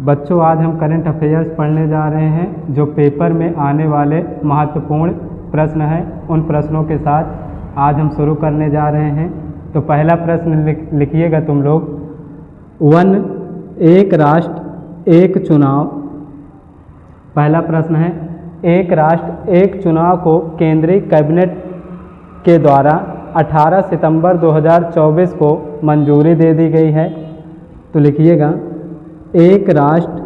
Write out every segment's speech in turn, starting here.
बच्चों, आज हम करंट अफेयर्स पढ़ने जा रहे हैं। जो पेपर में आने वाले महत्वपूर्ण प्रश्न हैं, उन प्रश्नों के साथ आज हम शुरू करने जा रहे हैं। तो पहला प्रश्न लिखिएगा तुम लोग। एक राष्ट्र एक चुनाव। पहला प्रश्न है, एक राष्ट्र एक चुनाव को केंद्रीय कैबिनेट के द्वारा 18 सितंबर 2024 को मंजूरी दे दी गई है। तो लिखिएगा, एक राष्ट्र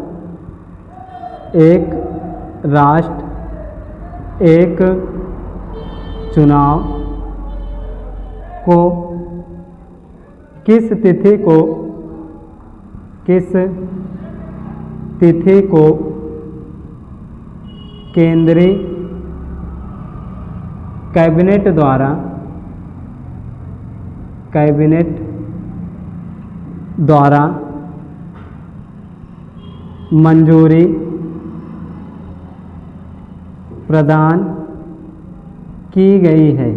एक चुनाव को किस तिथि को केंद्रीय कैबिनेट द्वारा मंजूरी प्रदान की गई है।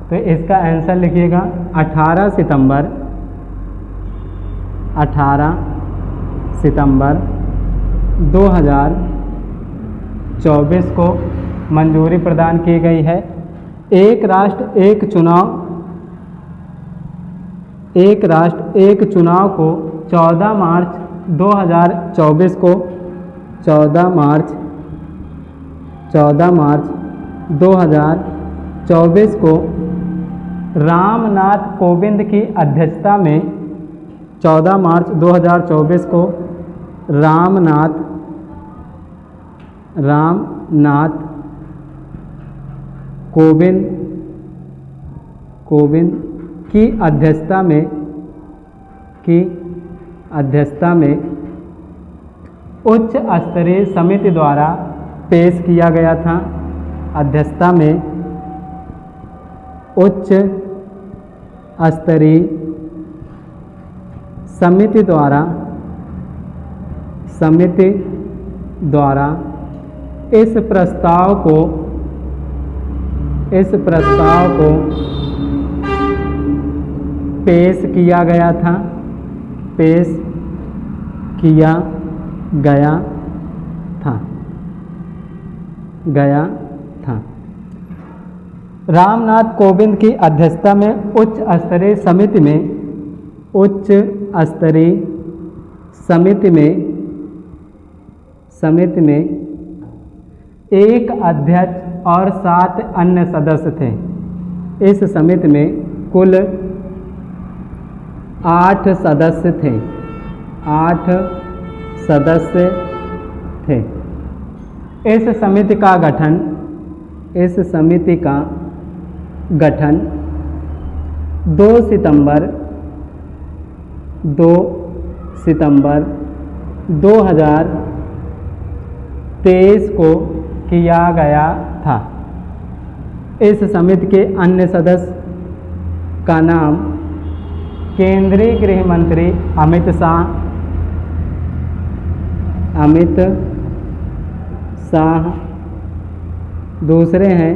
तो इसका आंसर लिखिएगा 18 सितंबर 2024 को मंजूरी प्रदान की गई है। एक राष्ट्र एक चुनाव को 14 मार्च 2024 को 2024 को रामनाथ कोविंद की अध्यक्षता में 14 मार्च 2024 को रामनाथ कोविंद की अध्यक्षता में उच्च स्तरीय समिति द्वारा पेश किया गया था। अध्यक्षता में उच्च स्तरीय समिति द्वारा इस प्रस्ताव को पेश किया गया था। रामनाथ कोविंद की अध्यक्षता में उच्च स्तरीय समिति में एक अध्यक्ष और 7 अन्य सदस्य थे। इस समिति में कुल 8 सदस्य थे। इस समिति का गठन 2 सितंबर 2023 को किया गया था। इस समिति के अन्य सदस्य का नाम केंद्रीय गृह मंत्री अमित शाह, दूसरे हैं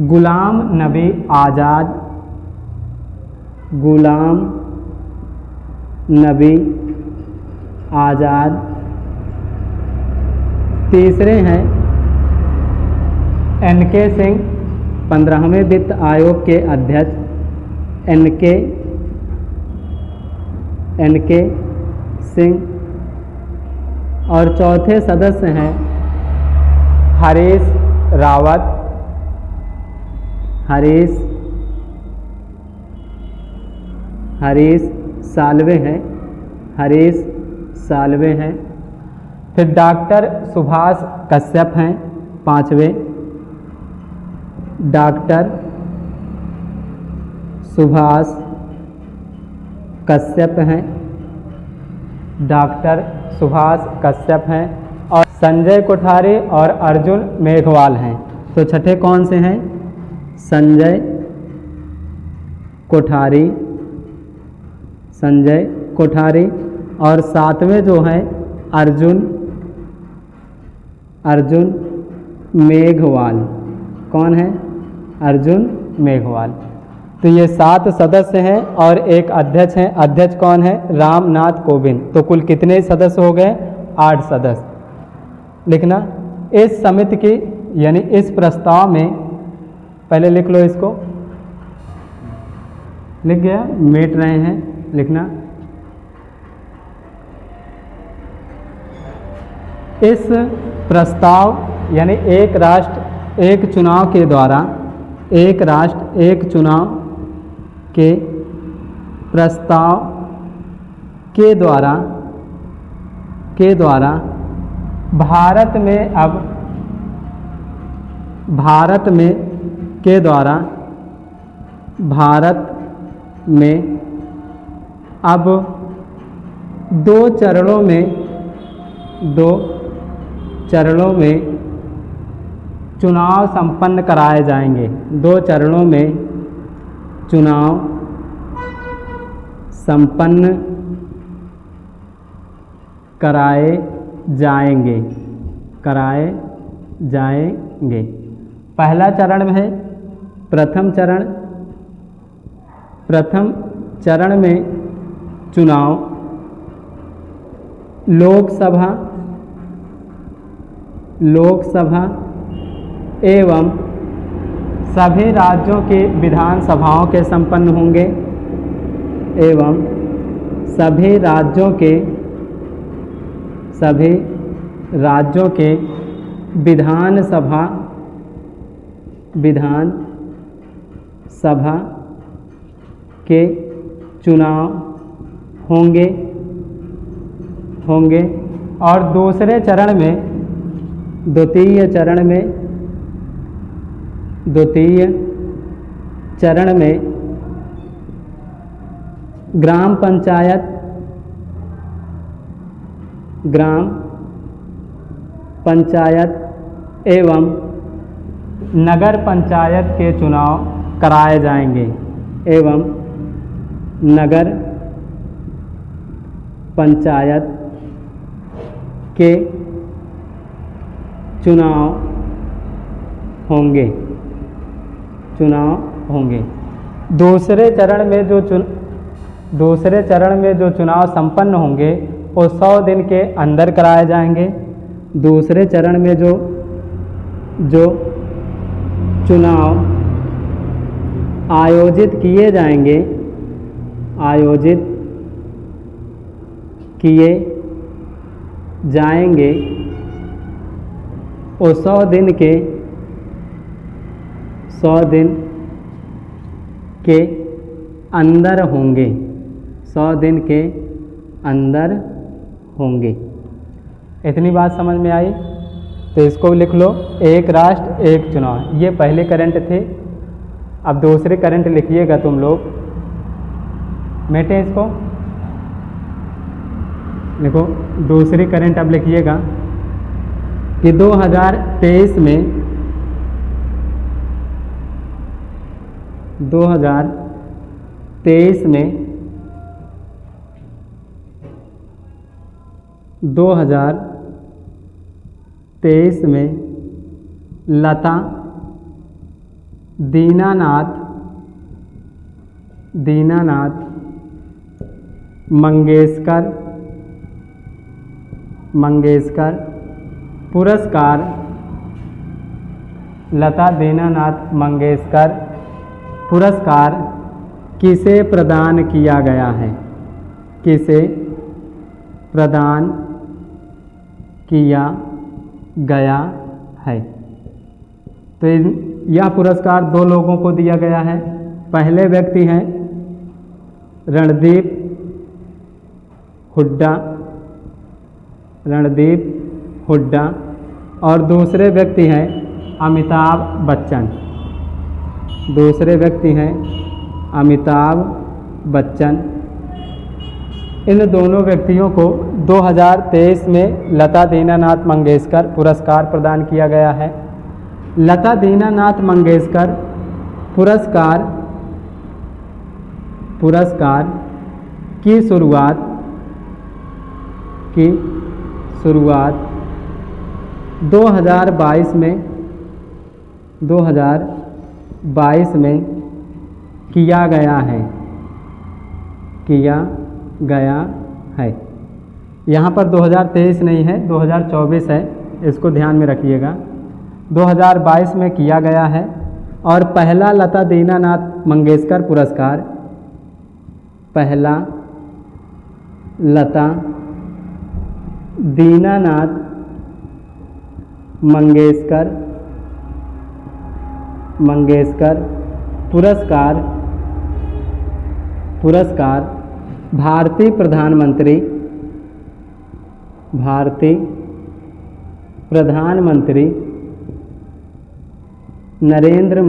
गुलाम नबी आज़ाद, तीसरे हैं NK सिंह, 15वें वित्त आयोग के अध्यक्ष NK सिंह, और चौथे सदस्य हैं हरीश साल्वे हैं। फिर डॉक्टर सुभाष कश्यप हैं, 5वें। डॉक्टर सुभाष कश्यप हैं और संजय कोठारी और अर्जुन मेघवाल हैं। तो छठे कौन से हैं? संजय कोठारी और 7वें जो हैं अर्जुन मेघवाल। कौन है? अर्जुन मेघवाल। तो ये 7 सदस्य हैं और एक अध्यक्ष हैं। अध्यक्ष कौन है? रामनाथ कोविंद। तो कुल कितने सदस्य हो गए? 8 सदस्य। लिखना इस समिति की यानी इस प्रस्ताव में, पहले लिख लो इसको, लिख गया, मिट रहे हैं लिखना। इस प्रस्ताव यानी एक राष्ट्र एक चुनाव के द्वारा, एक राष्ट्र एक चुनाव के प्रस्ताव के द्वारा भारत में अब भारत में अब 2 चरणों में चुनाव संपन्न कराए जाएंगे। 2 चरणों में चुनाव संपन्न कराए जाएंगे। पहला चरण है प्रथम चरण में चुनाव लोकसभा एवं सभी राज्यों की विधानसभाओं के संपन्न होंगे एवं सभी राज्यों के विधानसभा के चुनाव होंगे। और दूसरे चरण में, द्वितीय चरण में ग्राम पंचायत एवं नगर पंचायत के चुनाव कराए जाएंगे एवं नगर पंचायत के चुनाव होंगे। दूसरे चरण में जो चुनाव संपन्न होंगे वो 100 दिन के अंदर कराए जाएंगे। दूसरे चरण में जो चुनाव आयोजित किए जाएंगे वो 100 दिन के अंदर होंगे। 100 दिन के अंदर होंगे। इतनी बात समझ में आई? तो इसको लिख लो, एक राष्ट्र एक चुनाव। ये पहले करंट थे। अब दूसरे करंट लिखिएगा तुम लोग, मेटे इसको देखो। दूसरी करंट अब लिखिएगा कि 2023 में लता दीनानाथ मंगेशकर पुरस्कार, लता दीनानाथ मंगेशकर पुरस्कार किसे प्रदान किया गया है? किसे प्रदान किया गया है? तो यह पुरस्कार 2 लोगों को दिया गया है। पहले व्यक्ति हैं रणदीप हुड्डा और दूसरे व्यक्ति हैं अमिताभ बच्चन। इन दोनों व्यक्तियों को 2023 में लता दीनानाथ मंगेशकर पुरस्कार प्रदान किया गया है। लता दीनानाथ मंगेशकर पुरस्कार की शुरुआत 2022 में किया गया है, किया गया है। यहाँ पर 2023 नहीं है, 2024 है, इसको ध्यान में रखिएगा। 2022 में किया गया है। और पहला लता दीनानाथ मंगेशकर पुरस्कार, पहला लता दीनानाथ मंगेशकर पुरस्कार भारतीय प्रधानमंत्री नरेंद्र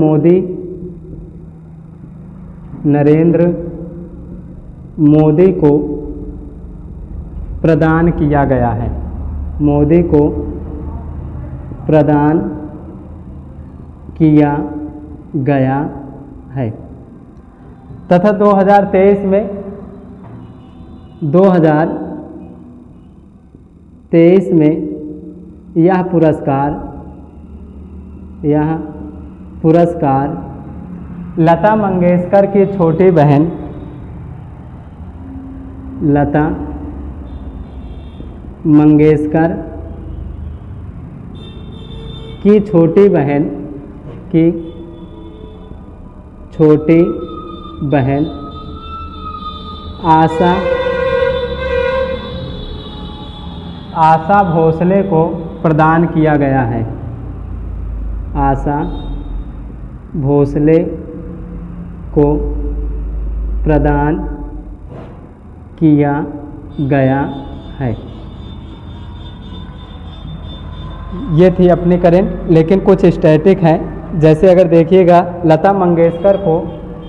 मोदी को प्रदान किया गया है, मोदी को प्रदान किया गया है। तथा 2023 में यह पुरस्कार लता मंगेशकर की छोटी बहन लता मंगेशकर की छोटी बहन आशा भोसले को प्रदान किया गया है, आशा भोसले को प्रदान किया गया है। ये थी अपनी करेंट, लेकिन कुछ स्टैटिक है। जैसे अगर देखिएगा, लता मंगेशकर को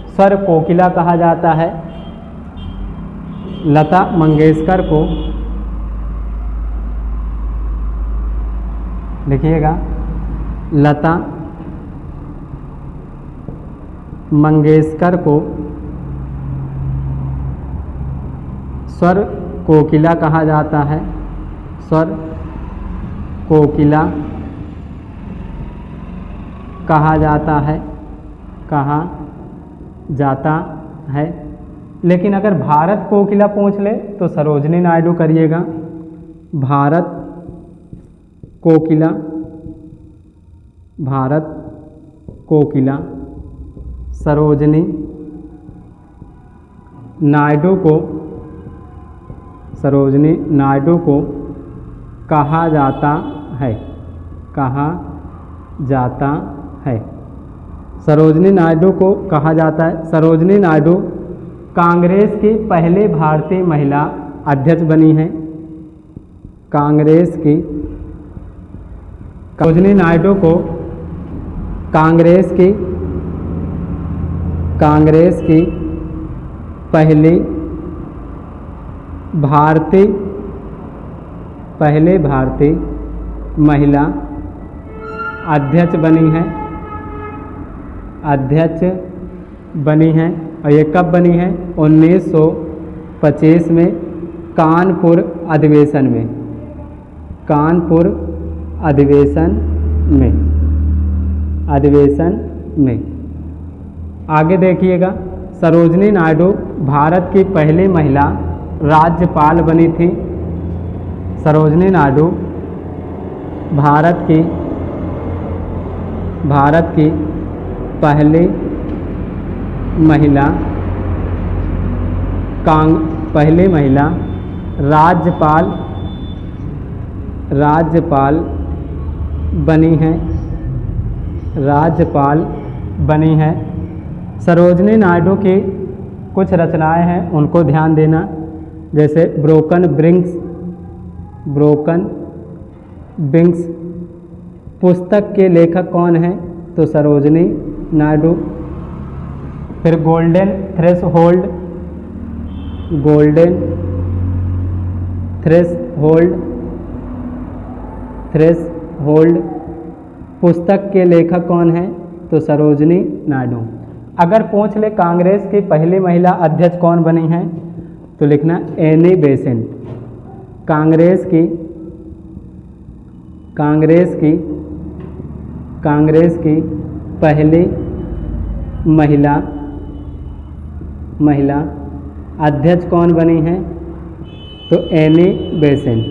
स्वर कोकिला कहा जाता है, लता मंगेशकर को, देखिएगा, लता मंगेशकर को स्वर कोकिला कहा जाता है, स्वर कोकिला कहा जाता है। लेकिन अगर भारत कोकिला पूछ ले तो सरोजनी नायडू करिएगा, भारत कोकिला सरोजनी नायडू को कहा जाता है, सरोजनी नायडू को कहा जाता है। सरोजनी नायडू कांग्रेस की पहली भारतीय महिला अध्यक्ष बनी है, सरोजनी नायडू को कांग्रेस की पहली भारतीय महिला अध्यक्ष बनी है। और ये कब बनी है? 1925 में कानपुर अधिवेशन में। आगे देखिएगा, सरोजनी नायडू भारत की पहली महिला राज्यपाल बनी थी। सरोजनी नायडू भारत की पहली महिला राज्यपाल बनी है। सरोजनी नायडू की कुछ रचनाएं हैं, उनको ध्यान देना। जैसे ब्रोकन विंग्स पुस्तक के लेखक कौन हैं? तो सरोजनी नायडू। फिर गोल्डन थ्रेशोल्ड पुस्तक के लेखक कौन हैं? तो सरोजनी नायडू। अगर पूछ ले कांग्रेस की पहली महिला अध्यक्ष कौन बनी हैं, तो लिखना एनी बेसेंट। कांग्रेस की पहली महिला महिला। अध्यक्ष कौन बनी हैं? तो एनी बेसेंट,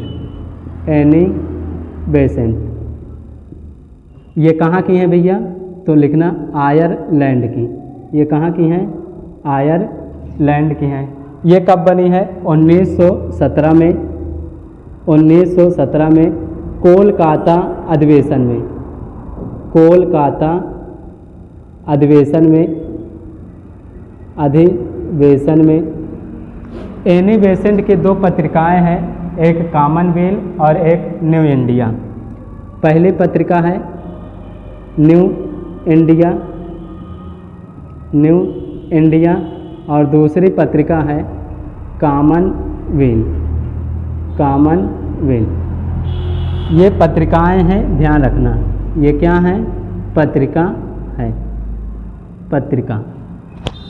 एनी बेसेंट। ये कहाँ की हैं भैया? तो लिखना आयरलैंड की। ये कहाँ की हैं? आयरलैंड की हैं। ये कब बनी है? 1917 में, 1917 में कोलकाता अधिवेशन में, कोलकाता अधिवेशन में, अधिवेशन में। एनी बेसेंट की दो पत्रिकाएं हैं, एक कॉमनवेल्थ और एक न्यू इंडिया। पहली पत्रिका है न्यू इंडिया, न्यू इंडिया, और दूसरी पत्रिका है कॉमनवेल्थ, कॉमनवेल्थ। ये पत्रिकाएं हैं, ध्यान रखना। ये क्या हैं? पत्रिका है, पत्रिका।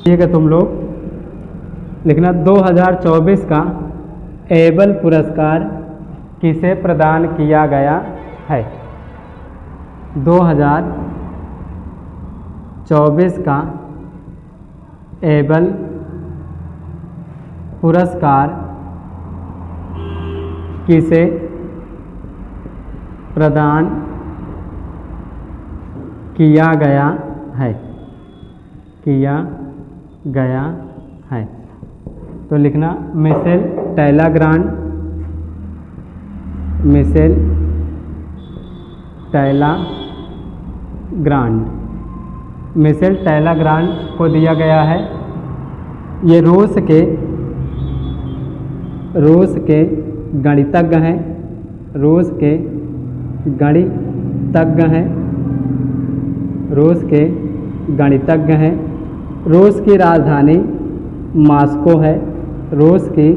ठीक है, तुम लोग लिखना 2024 का एबल पुरस्कार किसे प्रदान किया गया है? 2024 का एबल पुरस्कार किसे प्रदान किया गया है? किया गया है। तो लिखना मिशेल टैलाग्रांड, मिशेल टैलाग्रांड, मिशेल टैलाग्रांड को दिया गया है। ये रूस के गणितज्ञ हैं, रूस के गणितज्ञ हैं, रूस के गणितज्ञ हैं। रूस की राजधानी मॉस्को है, रूस की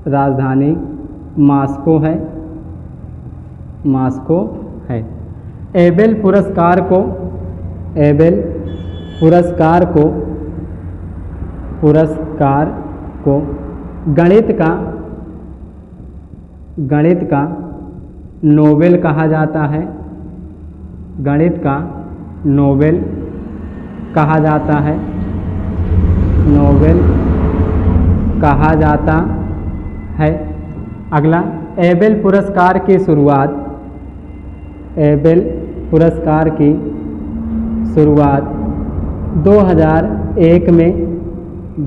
राजधानी मॉस्को है, मॉस्को है। एबेल पुरस्कार को, एबेल पुरस्कार को गणित का नोबेल कहा जाता है, गणित का नोबेल कहा जाता है, नोबेल कहा जाता है। अगला, एबेल पुरस्कार की शुरुआत, एबेल पुरस्कार की शुरुआत 2001 में,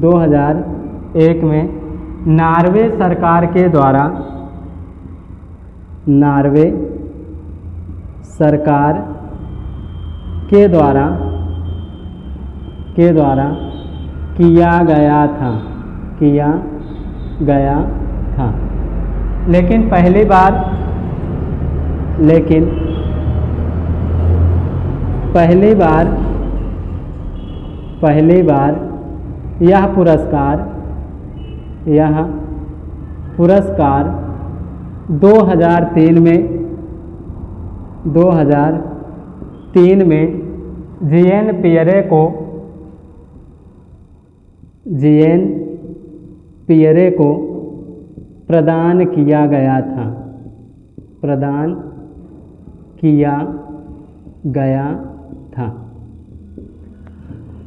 2001 में नॉर्वे सरकार के द्वारा, नॉर्वे सरकार के द्वारा किया गया था, किया गया था। लेकिन पहली बार यह पुरस्कार 2003 में जीएन पियरे को प्रदान किया गया था, प्रदान किया गया था।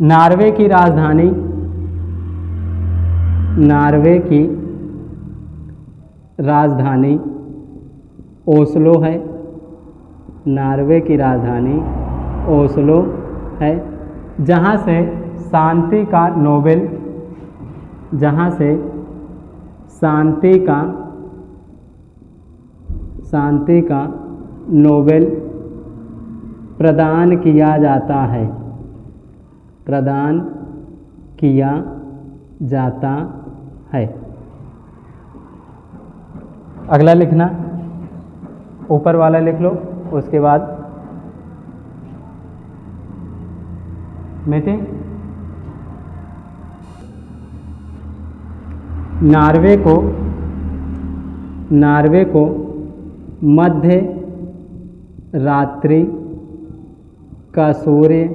नॉर्वे की राजधानी ओस्लो है, नॉर्वे की राजधानी ओस्लो है, जहाँ से शांति का नोबेल, जहाँ से शांति का नोबेल प्रदान किया जाता है, प्रदान किया जाता है। अगला लिखना, ऊपर वाला लिख लो, उसके बाद मीटिंग। नॉर्वे को मध्य रात्रि का सूर्य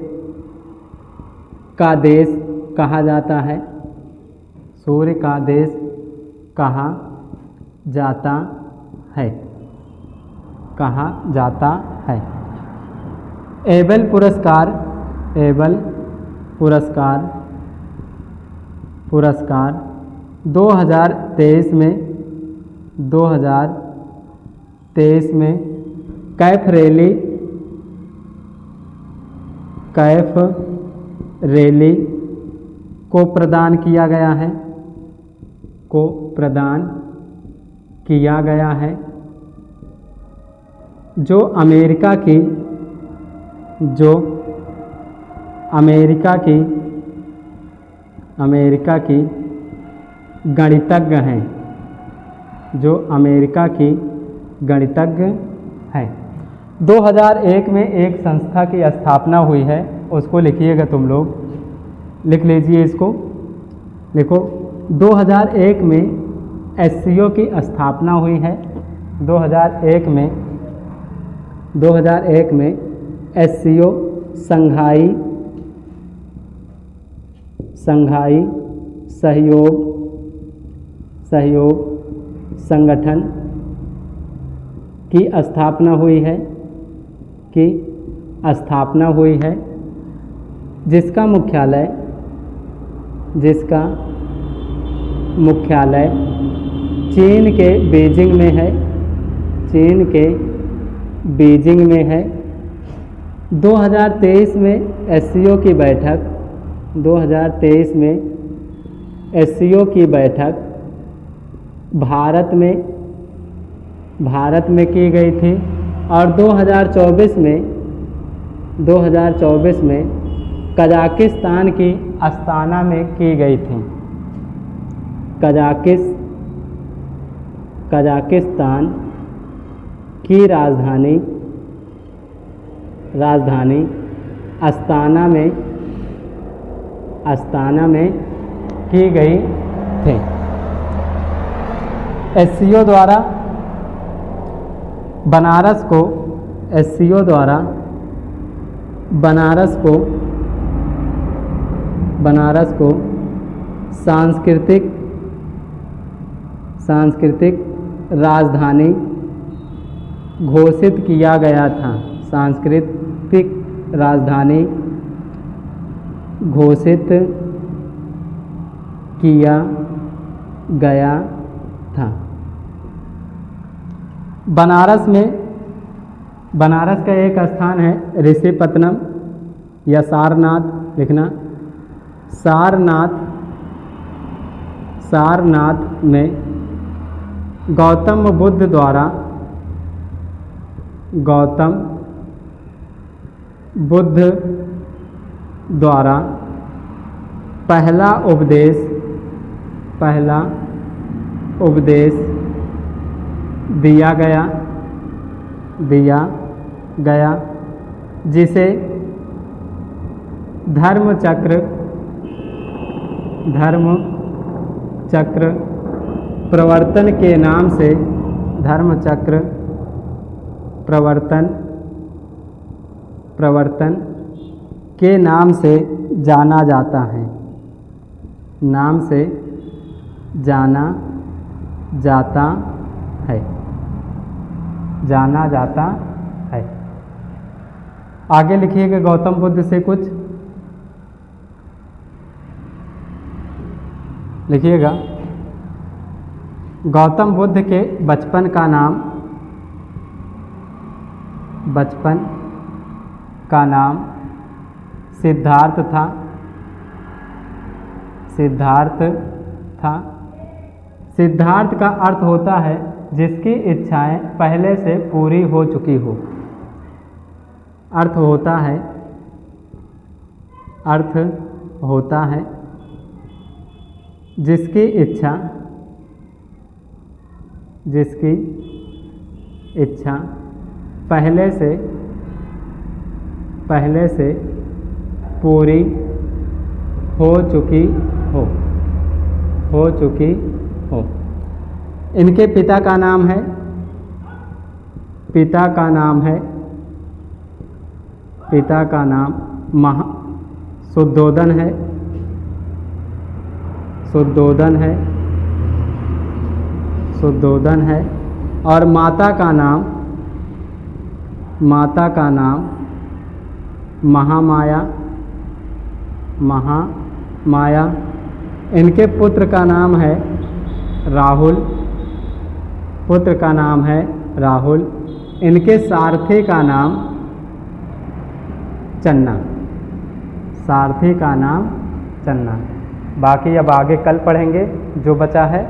का देश कहा जाता है, सूर्य का देश कहा जाता है, कहा जाता है। एबेल पुरस्कार पुरस्कार 2023 में कैफ रैली को प्रदान किया गया है जो अमेरिका की गणितज्ञ हैं, 2001 में एक संस्था की स्थापना हुई है, उसको लिखिएगा तुम लोग, लिख लीजिए इसको, लिखो 2001 में SCO की स्थापना हुई है। 2001 में SCO संघाई सहयोग संगठन की स्थापना हुई है, जिसका मुख्यालय चीन के बीजिंग में है। 2023 में SCO की बैठक भारत में की गई थी और 2024 में कजाकिस्तान की अस्ताना में की गई थी। कजाकिस्तान की राजधानी अस्ताना में की गई थी। SCO द्वारा बनारस को सांस्कृतिक राजधानी घोषित किया गया था। बनारस का एक स्थान है ऋषिपत्तनम या सारनाथ, लिखना सारनाथ में गौतम बुद्ध द्वारा पहला उपदेश दिया गया जिसे धर्म चक्र प्रवर्तन के नाम से प्रवर्तन के नाम से जाना जाता है। आगे लिखिएगा गौतम बुद्ध से कुछ लिखिएगा। गौतम बुद्ध के बचपन का नाम सिद्धार्थ था। सिद्धार्थ का अर्थ होता है जिसकी इच्छाएं पहले से पूरी हो चुकी हो। अर्थ होता है जिसकी इच्छा पहले से पूरी हो चुकी हो। इनके पिता का नाम शुद्धोदन है और माता का नाम महामाया महामाया। इनके पुत्र का नाम है राहुल, पुत्र का नाम है राहुल। इनके सारथी का नाम चन्ना, सारथी का नाम चन्ना। बाकी अब आगे कल पढ़ेंगे जो बचा है।